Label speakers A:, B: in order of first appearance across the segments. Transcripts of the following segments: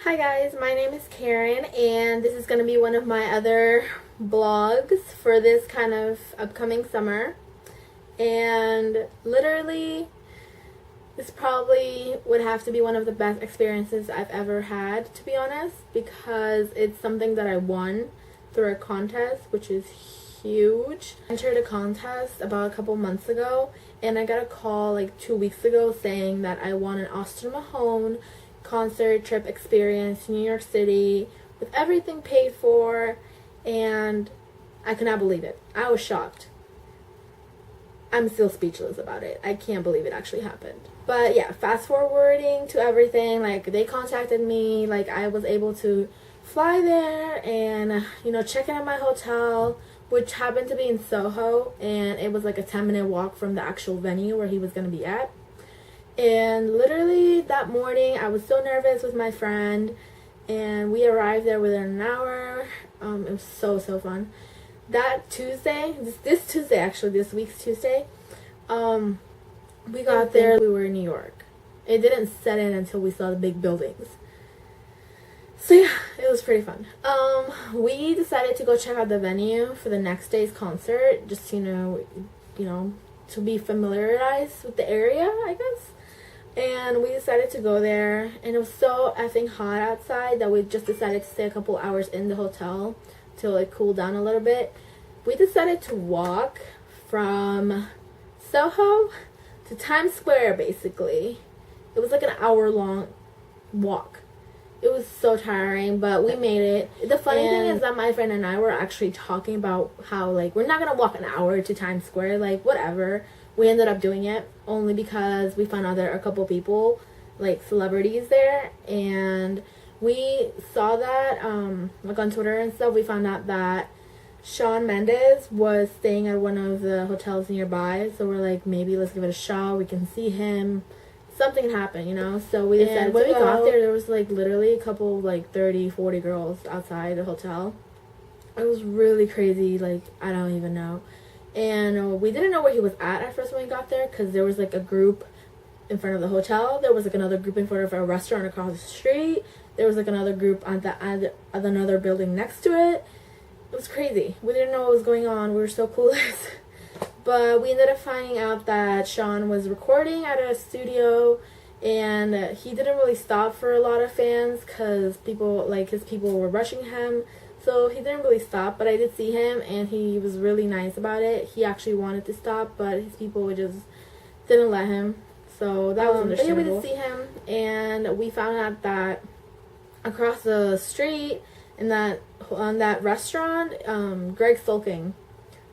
A: Hi guys, my name is Karen and this is going to be one of my other vlogs for this kind of upcoming summer. And literally, this probably would have to be one of the best experiences I've ever had, to be honest, because it's something that I won through a contest, which is huge. I entered a contest about a couple months ago and I got a call like 2 weeks ago saying that I won an Austin Mahone concert trip experience in New York City with everything paid for, and I could not believe it. I was shocked. I'm still speechless about it. I can't believe it actually happened. But yeah, fast forwarding to everything, like they contacted me, like I was able to fly there and check in at my hotel, which happened to be in Soho, and it was like a 10-minute walk from the actual venue where he was going to be at. And literally that morning I was so nervous with my friend, and we arrived there within an hour. It was so fun. That Tuesday, this Tuesday actually, this week's Tuesday, we got there, we were in New York. It didn't set in until we saw the big buildings. So yeah, it was pretty fun. We decided to go check out the venue for the next day's concert, just to be familiarized with the area, I guess. And we decided to go there, and it was so effing hot outside that we just decided to stay a couple hours in the hotel to like cool down a little bit. We decided to walk from Soho to Times Square, basically. It was like an hour-long walk. It was so tiring, but we made it. The funny thing is that my friend and I were actually talking about how, like, we're not gonna walk an hour to Times Square, like, whatever. We ended up doing it only because we found out there are a couple people, like celebrities there, and we saw that like on Twitter and stuff. We found out that Shawn Mendes was staying at one of the hotels nearby, so we're like, maybe let's give it a shot. We can see him. Something happened, so we decided when we got there was like literally a couple, like 30-40 girls outside the hotel. It was really crazy, like I don't even know. And we didn't know where he was at first when we got there, because there was like a group in front of the hotel. There was like another group in front of a restaurant across the street. There was like another group on another building next to it. It was crazy. We didn't know what was going on. We were so clueless. But we ended up finding out that Shawn was recording at a studio, and he didn't really stop for a lot of fans because his people were rushing him. So he didn't really stop, but I did see him, and he was really nice about it. He actually wanted to stop, but his people just didn't let him. So that was understandable. But yeah, we did see him, and we found out that across the street in that restaurant, Greg Sulking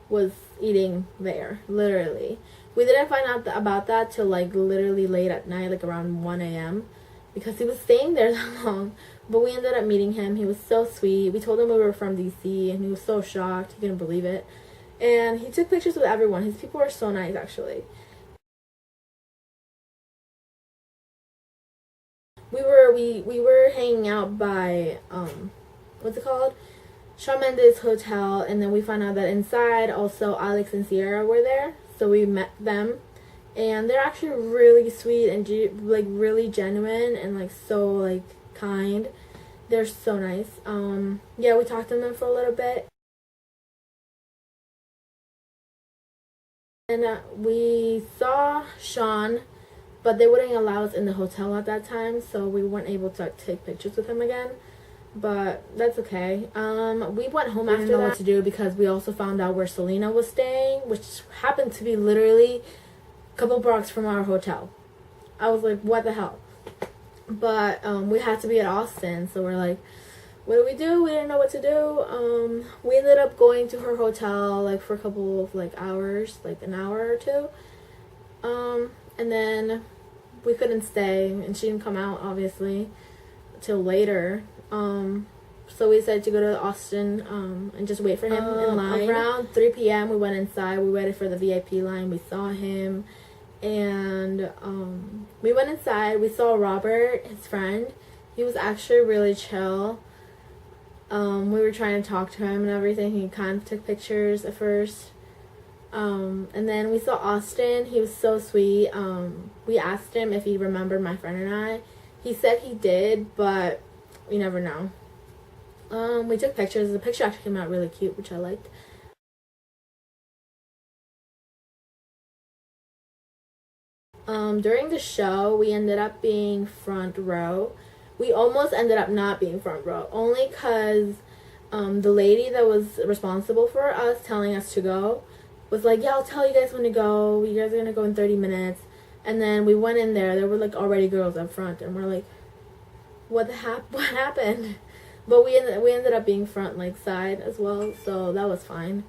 A: was eating there, literally. We didn't find out about that till like literally late at night, like around 1 a.m. because he was staying there that long. But we ended up meeting him. He was so sweet. We told him we were from DC, and he was so shocked. He couldn't believe it. And he took pictures with everyone. His people were so nice, actually. We were hanging out by what's it called? Shawn Mendes Hotel, and then we found out that inside also Alex and Sierra were there. So we met them, and they're actually really sweet and like really genuine and like so like kind. They're so nice. Yeah, we talked to them for a little bit, and we saw Shawn, but they wouldn't allow us in the hotel at that time, so we weren't able to take pictures with him again. But that's okay. We went home after that. What to do, because we also found out where Selena was staying, which happened to be literally a couple blocks from our hotel. I was like, what the hell? But we had to be at Austin, so we're like, what do we do? We didn't know what to do. We ended up going to her hotel like for a couple of like hours, like an hour or two. And then we couldn't stay, and she didn't come out obviously till later. So we decided to go to Austin and just wait for him in line. Around 3 p.m. we went inside. We waited for the VIP line. We saw him, and we went inside. We saw Robert, his friend. He was actually really chill. We were trying to talk to him and everything. He kind of took pictures at first. And then we saw Austin. He was so sweet. We asked him if he remembered my friend and I. He said he did, but you never know. We took pictures. The picture actually came out really cute, which I liked. During the show, we ended up being front row. We almost ended up not being front row, only because the lady that was responsible for us telling us to go was like, yeah, I'll tell you guys when to go. You guys are gonna go in 30 minutes. And then we went in there. There were like already girls up front, and we're like, what happened? But we ended up being front, like, side as well, so that was fine.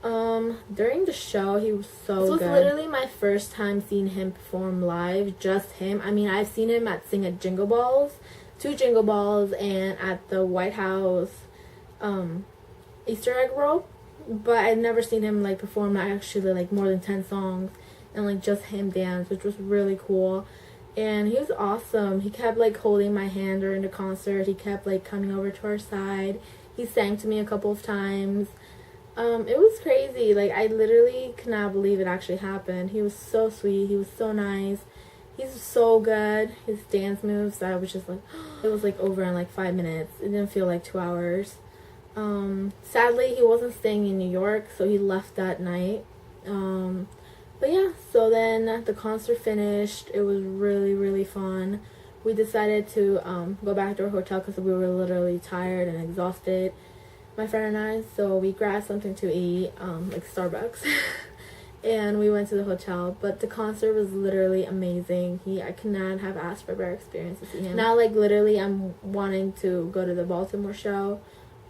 A: During the show, he was so good. This was literally my first time seeing him perform live, just him. I mean, I've seen him sing at Jingle Balls, 2 Jingle Balls, and at the White House Easter egg roll, but I've never seen him, like, perform actually, like, more than 10 songs, and, like, just him dance, which was really cool. And he was awesome. He kept, like, holding my hand during the concert. He kept, like, coming over to our side. He sang to me a couple of times. It was crazy. Like, I literally cannot believe it actually happened. He was so sweet. He was so nice. He's so good. His dance moves, I was just like, it was, like, over in, like, 5 minutes. It didn't feel like 2 hours. Sadly, he wasn't staying in New York, so he left that night. But yeah, so then the concert finished. It was really, really fun. We decided to go back to our hotel because we were literally tired and exhausted, my friend and I. So we grabbed something to eat, like Starbucks, and we went to the hotel. But the concert was literally amazing. I could not have asked for a better experience to see him. Now, like, literally, I'm wanting to go to the Baltimore show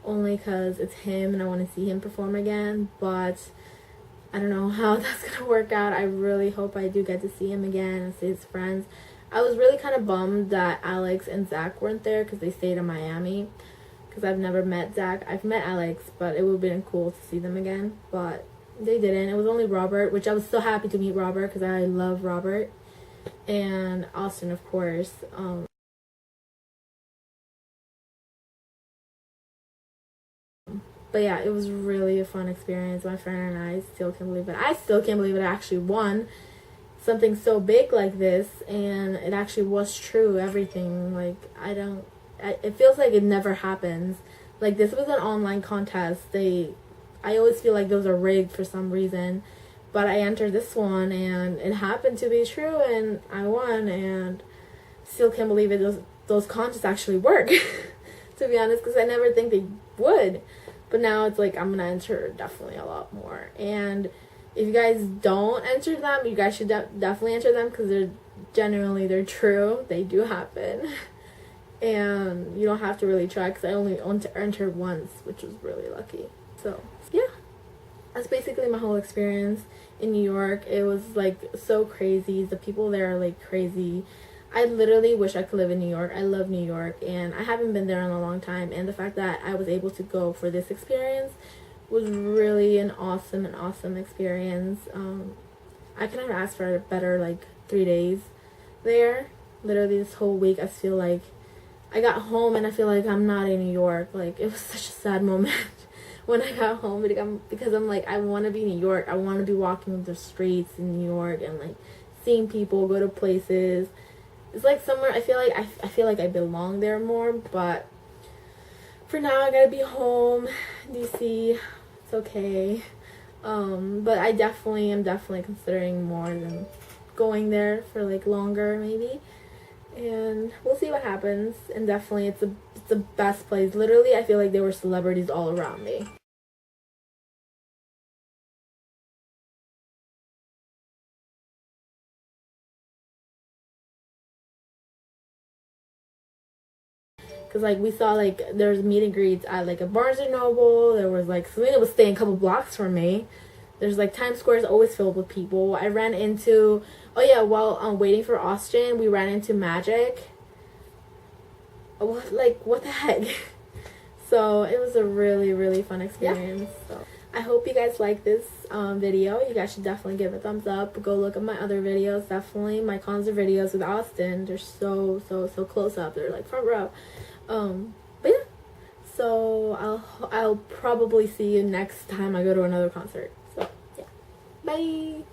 A: only because it's him and I want to see him perform again. But I don't know how that's going to work out. I really hope I do get to see him again and see his friends. I was really kind of bummed that Alex and Zach weren't there because they stayed in Miami. Because I've never met Zach. I've met Alex, but it would have been cool to see them again. But they didn't. It was only Robert, which I was so happy to meet Robert because I love Robert. And Austin, of course. But yeah, it was really a fun experience. My friend and I still can't believe it. I still can't believe it actually won something so big like this, and it actually was true, everything. Like, it feels like it never happens. Like, this was an online contest. I always feel like those are rigged for some reason, but I entered this one, and it happened to be true, and I won, and still can't believe it. Those contests actually work, to be honest, because I never think they would. But now it's like I'm going to enter definitely a lot more. And if you guys don't enter them, you guys should definitely enter them because they're true. They do happen. And you don't have to really try because I only entered once, which was really lucky. So, yeah. That's basically my whole experience in New York. It was, like, so crazy. The people there are, like, crazy. I literally wish I could live in New York. I love New York, and I haven't been there in a long time. And the fact that I was able to go for this experience was really an awesome experience. I couldn't ask for a better, like, 3 days there. Literally this whole week, I feel like I got home and I feel like I'm not in New York. Like, it was such a sad moment when I got home because I'm like, I want to be in New York. I want to be walking the streets in New York and, like, seeing people, go to places. It's like somewhere I feel like I belong there more, but for now I gotta be home, DC. It's okay. But I am definitely considering more than going there for, like, longer maybe. And we'll see what happens. And definitely it's the best place. Literally, I feel like there were celebrities all around me. Because, like, we saw, like, there was meet and greets at, like, a Barnes & Noble. There was, like, Selena was staying a couple blocks from me. There's, like, Times Square is always filled with people. I ran into, oh yeah, while waiting for Austin, we ran into Magic. What the heck? So, it was a really, really fun experience. Yeah. So, I hope you guys like this video. You guys should definitely give it a thumbs up. Go look at my other videos. Definitely my concert videos with Austin. They're so close up. They're, like, front row. But yeah, so I'll probably see you next time I go to another concert. So yeah, bye.